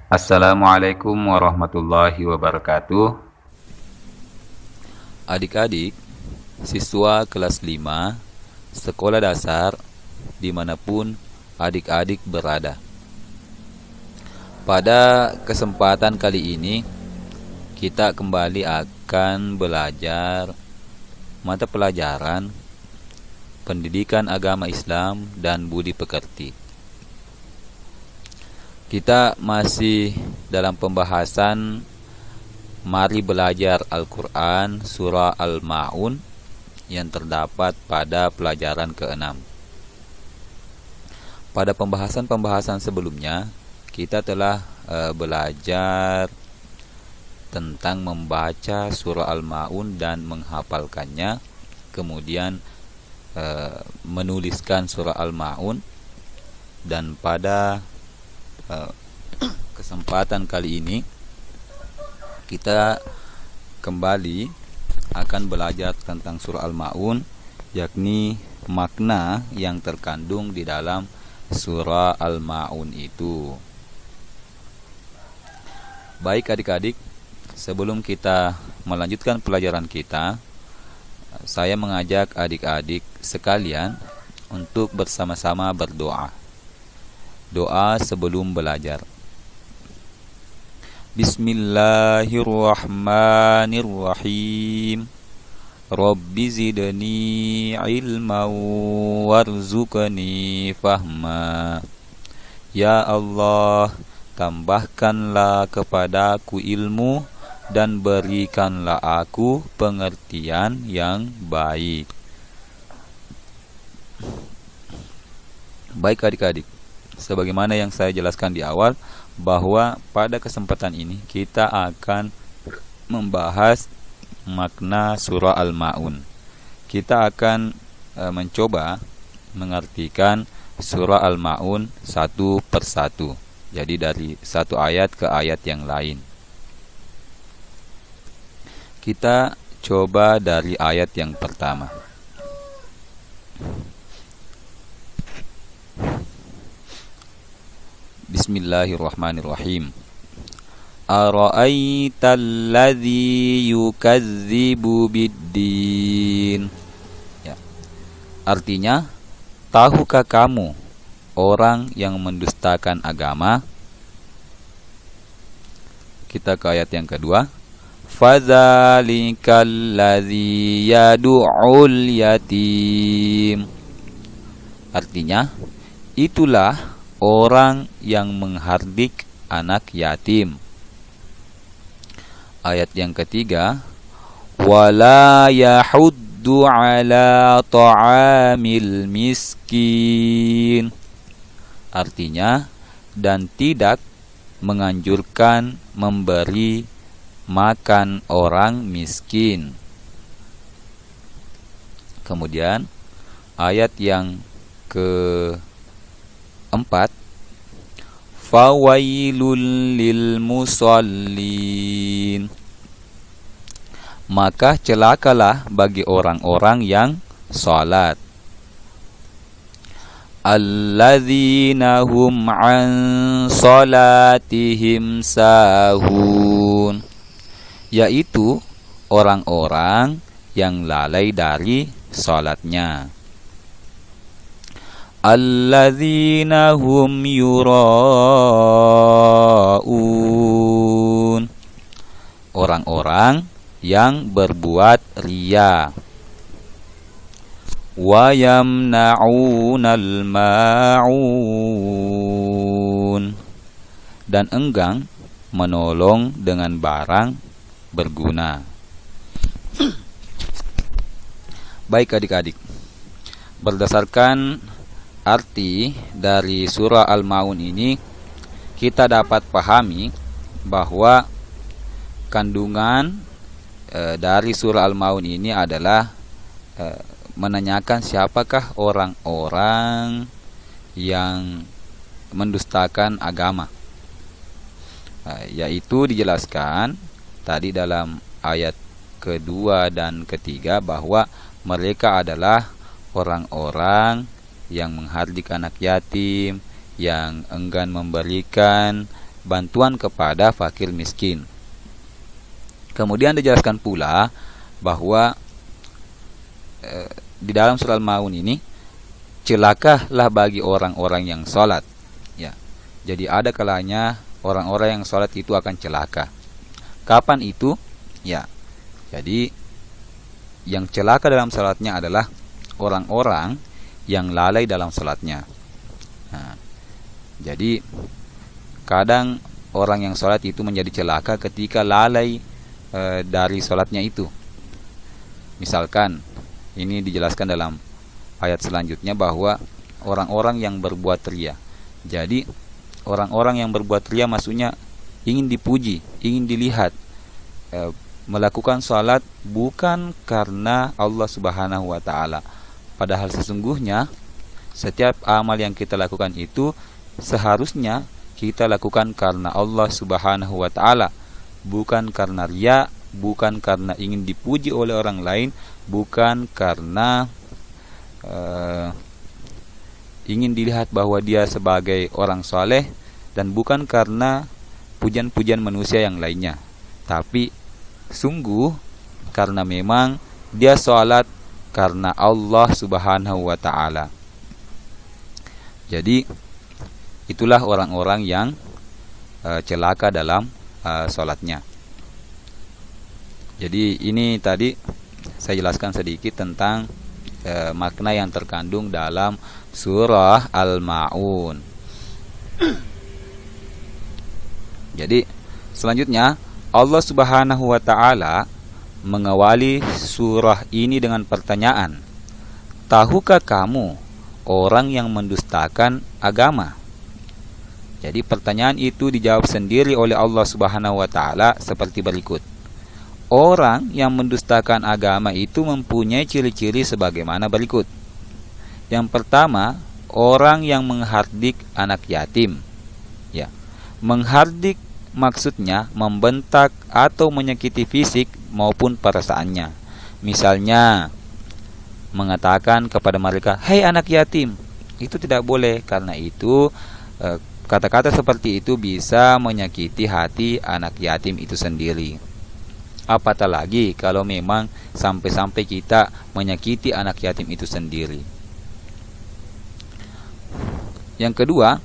Assalamualaikum warahmatullahi wabarakatuh. Adik-adik, siswa kelas 5, sekolah dasar, dimanapun adik-adik berada. Pada kesempatan kali ini, kita kembali akan belajar mata pelajaran Pendidikan Agama Islam dan Budi Pekerti. Kita masih dalam pembahasan Mari Belajar Al-Quran Surah Al-Ma'un yang terdapat pada pelajaran ke-6. Pada pembahasan-pembahasan sebelumnya, kita telah belajar tentang membaca surah Al-Ma'un dan menghafalkannya, kemudian menuliskan surah Al-Ma'un, dan pada kesempatan kali ini kita kembali akan belajar tentang surah Al-Ma'un, yakni makna yang terkandung di dalam surah Al-Ma'un itu. Baik adik-adik, sebelum kita melanjutkan pelajaran kita, saya mengajak adik-adik sekalian untuk bersama-sama berdoa. Doa sebelum belajar. Bismillahirrahmanirrahim. Rabbi zidni ilma warzuqni fahma. Ya Allah, tambahkanlah kepadaku ilmu dan berikanlah aku pengertian yang baik. Baik adik-adik, sebagaimana yang saya jelaskan di awal, bahwa pada kesempatan ini kita akan membahas makna surah Al-Ma'un. Kita akan mencoba mengartikan surah Al-Ma'un satu persatu. Jadi dari satu ayat ke ayat yang lain. Kita coba dari ayat yang pertama. Bismillahirrahmanirrahim. Ara'aital ladzi yukadzibu biddin. Ya. Artinya, tahukah kamu orang yang mendustakan agama? Kita ke ayat yang kedua. Fadzalikal ladzi yad'ul yatim. Artinya, itulah orang yang menghardik anak yatim. Ayat yang ketiga, wala yahuddu ala ta'amil miskin. Artinya, dan tidak menganjurkan memberi makan orang miskin. Kemudian ayat yang keempat, fawailul lil musallin. Maka celakalah bagi orang-orang yang salat. Alladzina hum an salatihim sahun. Yaitu orang-orang yang lalai dari salatnya. Alladzina hum yura'un. Orang-orang yang berbuat riya. Wa yamna'unal ma'un. Dan enggang menolong dengan barang berguna. Baik adik-adik, berdasarkan arti dari surah Al-Ma'un ini, kita dapat pahami bahwa kandungan dari surah Al-Ma'un ini adalah menanyakan siapakah orang-orang yang mendustakan agama. Yaitu dijelaskan tadi dalam ayat kedua dan ketiga bahwa mereka adalah orang-orang yang menghardik anak yatim, yang enggan memberikan bantuan kepada fakir miskin. Kemudian dijelaskan pula bahwa di dalam surah Al-Maun ini, celakalah bagi orang-orang yang sholat. Ya, jadi ada kalanya orang-orang yang sholat itu akan celaka. Kapan itu? Ya, jadi yang celaka dalam sholatnya adalah orang-orang yang lalai dalam sholatnya. Nah, jadi kadang orang yang sholat itu menjadi celaka ketika lalai dari sholatnya itu. Misalkan ini dijelaskan dalam ayat selanjutnya bahwa orang-orang yang berbuat riya. Jadi orang-orang yang berbuat riya maksudnya ingin dipuji, ingin dilihat, melakukan sholat bukan karena Allah Subhanahu wa ta'ala. Padahal sesungguhnya setiap amal yang kita lakukan itu seharusnya kita lakukan karena Allah Subhanahu wa ta'ala, bukan karena riya, bukan karena ingin dipuji oleh orang lain, bukan karena ingin dilihat bahwa dia sebagai orang soleh, dan bukan karena pujian-pujian manusia yang lainnya, tapi sungguh karena memang dia sholat karena Allah Subhanahu wa ta'ala. Jadi itulah orang-orang yang celaka dalam sholatnya. Jadi ini tadi saya jelaskan sedikit tentang makna yang terkandung dalam surah Al-Maun. Jadi selanjutnya Allah Subhanahu wa ta'ala mengawali surah ini dengan pertanyaan, tahukah kamu orang yang mendustakan agama? Jadi pertanyaan itu dijawab sendiri oleh Allah Subhanahu wa ta'ala seperti berikut. Orang yang mendustakan agama itu mempunyai ciri-ciri sebagaimana berikut. Yang pertama, orang yang menghardik anak yatim. Ya, menghardik maksudnya membentak atau menyakiti fisik maupun perasaannya. Misalnya mengatakan kepada mereka, "Hei anak yatim." Itu tidak boleh, karena itu kata-kata seperti itu bisa menyakiti hati anak yatim itu sendiri. Apatah lagi kalau memang sampai-sampai kita menyakiti anak yatim itu sendiri. Yang kedua,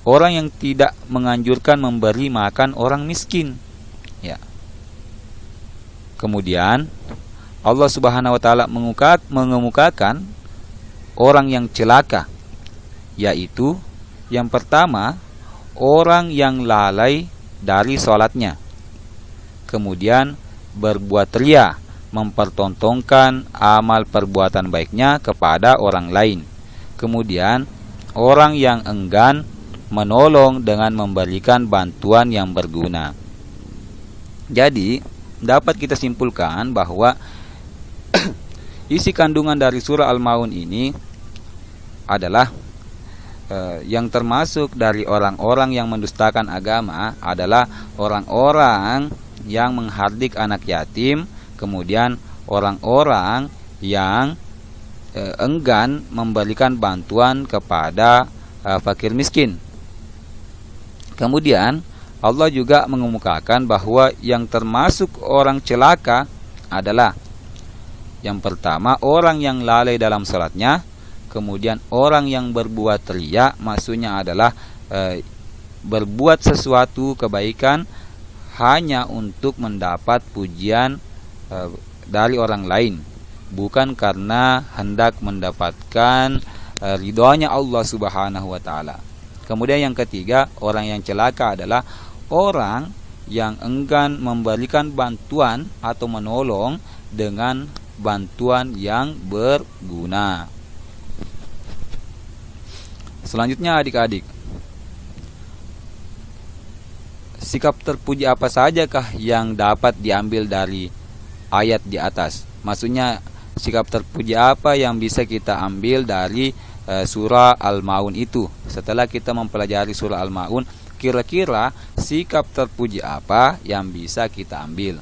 orang yang tidak menganjurkan memberi makan orang miskin. Ya. Kemudian Allah Subhanahu wa ta'ala mengemukakan orang yang celaka, yaitu yang pertama, orang yang lalai dari sholatnya. Kemudian berbuat riya, mempertontonkan amal perbuatan baiknya kepada orang lain. Kemudian orang yang enggan menolong dengan memberikan bantuan yang berguna. Jadi dapat kita simpulkan bahwa isi kandungan dari surah Al-Maun ini adalah yang termasuk dari orang-orang yang mendustakan agama adalah orang-orang yang menghardik anak yatim, kemudian orang-orang yang enggan memberikan bantuan kepada fakir miskin. Kemudian Allah juga mengemukakan bahwa yang termasuk orang celaka adalah yang pertama, orang yang lalai dalam salatnya. Kemudian orang yang berbuat riya, maksudnya adalah berbuat sesuatu kebaikan hanya untuk mendapat pujian dari orang lain, bukan karena hendak mendapatkan ridhonya Allah Subhanahu wa ta'ala. Kemudian yang ketiga, orang yang celaka adalah orang yang enggan memberikan bantuan atau menolong dengan bantuan yang berguna. Selanjutnya adik-adik, sikap terpuji apa sajakah yang dapat diambil dari ayat di atas? Maksudnya sikap terpuji apa yang bisa kita ambil dari surah Al-Maun itu? Setelah kita mempelajari surah Al-Maun, kira-kira sikap terpuji apa yang bisa kita ambil?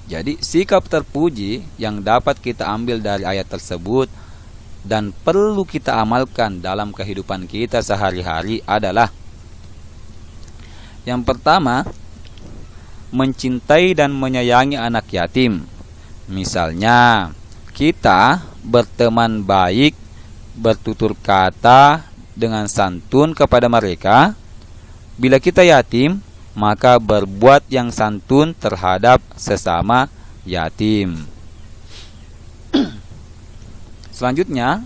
Jadi sikap terpuji yang dapat kita ambil dari ayat tersebut dan perlu kita amalkan dalam kehidupan kita sehari-hari adalah Yang pertama, mencintai dan menyayangi anak yatim. Misalnya, kita berteman baik, bertutur kata dengan santun kepada mereka. Bila kita yatim, maka berbuat yang santun terhadap sesama yatim. Selanjutnya,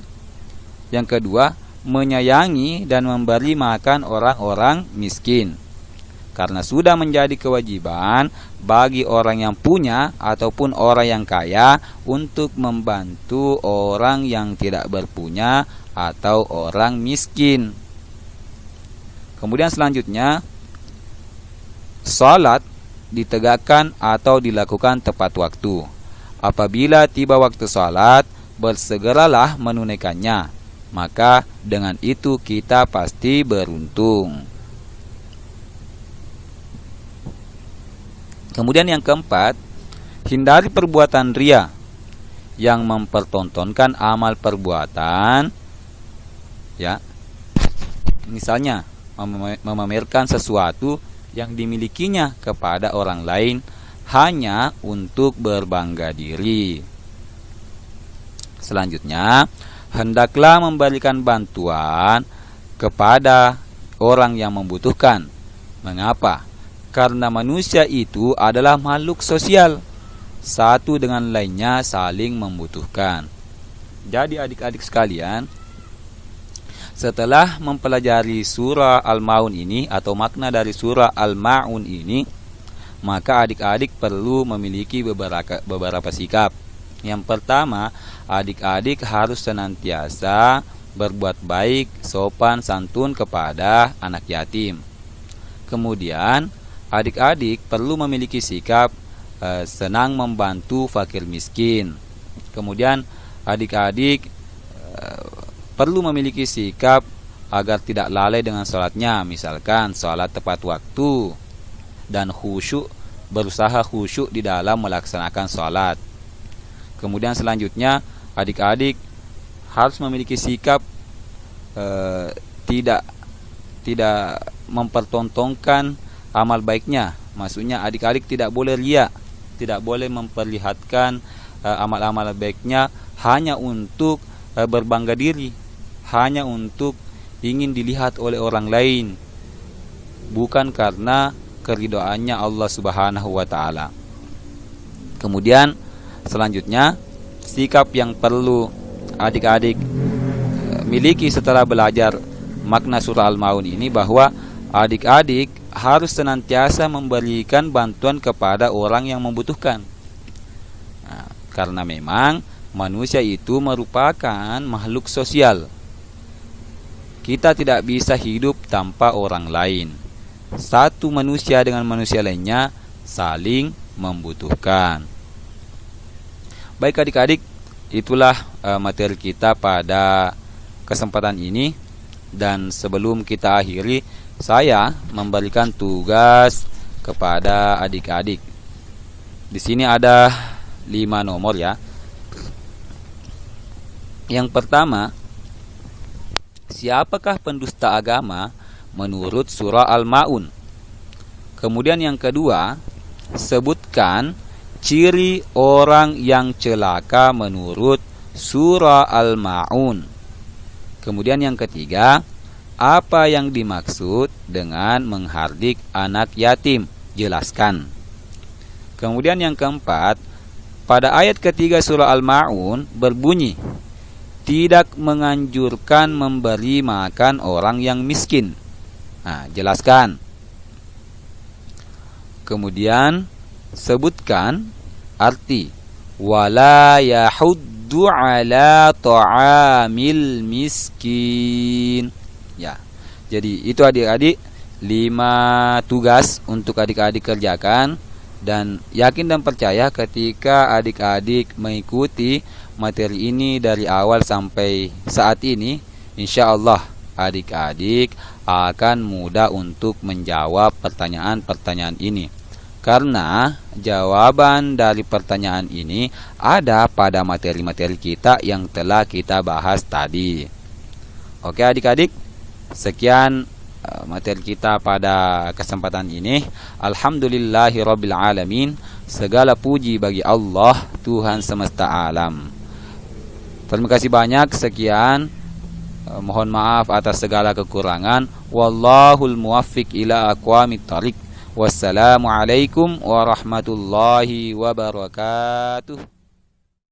yang kedua, menyayangi dan memberi makan orang-orang miskin. Karena sudah menjadi kewajiban bagi orang yang punya ataupun orang yang kaya untuk membantu orang yang tidak berpunya atau orang miskin. Kemudian selanjutnya, salat ditegakkan atau dilakukan tepat waktu. Apabila tiba waktu salat, bersegeralah menunaikannya. Maka dengan itu kita pasti beruntung. Kemudian yang keempat, hindari perbuatan riya yang mempertontonkan amal perbuatan, ya. Misalnya memamerkan sesuatu yang dimilikinya kepada orang lain hanya untuk berbangga diri. Selanjutnya, hendaklah memberikan bantuan kepada orang yang membutuhkan. Mengapa? Karena manusia itu adalah makhluk sosial, satu dengan lainnya saling membutuhkan. Jadi adik-adik sekalian, setelah mempelajari surah Al-Ma'un ini atau makna dari surah Al-Ma'un ini, maka adik-adik perlu memiliki beberapa sikap. Yang pertama, adik-adik harus senantiasa berbuat baik, sopan santun kepada anak yatim. Kemudian, adik-adik perlu memiliki sikap senang membantu fakir miskin. Kemudian adik-adik perlu memiliki sikap agar tidak lalai dengan sholatnya. Misalkan sholat tepat waktu dan khusyuk, berusaha khusyuk di dalam melaksanakan sholat. Kemudian selanjutnya adik-adik harus memiliki sikap tidak mempertontonkan amal baiknya. Maksudnya adik-adik tidak boleh riya, tidak boleh memperlihatkan amal-amal baiknya hanya untuk berbangga diri, hanya untuk ingin dilihat oleh orang lain, bukan karena keridhaannya Allah Subhanahu wa taala. Kemudian selanjutnya, sikap yang perlu adik-adik miliki setelah belajar makna surah Al-Ma'un ini, bahwa adik-adik harus senantiasa memberikan bantuan kepada orang yang membutuhkan. Nah, karena memang manusia itu merupakan makhluk sosial. Kita tidak bisa hidup tanpa orang lain. Satu manusia dengan manusia lainnya saling membutuhkan. Baik adik-adik, itulah materi kita pada kesempatan ini. Dan sebelum kita akhiri, saya memberikan tugas kepada adik-adik. Di sini ada 5 nomor ya. Yang pertama, siapakah pendusta agama menurut surah Al-Ma'un? Kemudian yang kedua, sebutkan ciri orang yang celaka menurut surah Al-Ma'un. Kemudian yang ketiga, apa yang dimaksud dengan menghardik anak yatim? Jelaskan. Kemudian yang keempat, pada ayat ketiga surah Al-Ma'un berbunyi, tidak menganjurkan memberi makan orang yang miskin. Nah, jelaskan. Kemudian sebutkan arti wala yahuddu ala ta'amil miskin. Ya. Jadi itu adik-adik 5 tugas untuk adik-adik kerjakan, dan yakin dan percaya ketika adik-adik mengikuti materi ini dari awal sampai saat ini, insya Allah adik-adik akan mudah untuk menjawab pertanyaan-pertanyaan ini. Karena jawaban dari pertanyaan ini ada pada materi-materi kita yang telah kita bahas tadi. Oke adik-adik, sekian materi kita pada kesempatan ini. Alhamdulillahirabbil alamin. Segala puji bagi Allah, Tuhan semesta alam. Terima kasih banyak. Sekian. Mohon maaf atas segala kekurangan. Wallahul muwaffiq ila aqwamit thariq. Wassalamualaikum warahmatullahi wabarakatuh.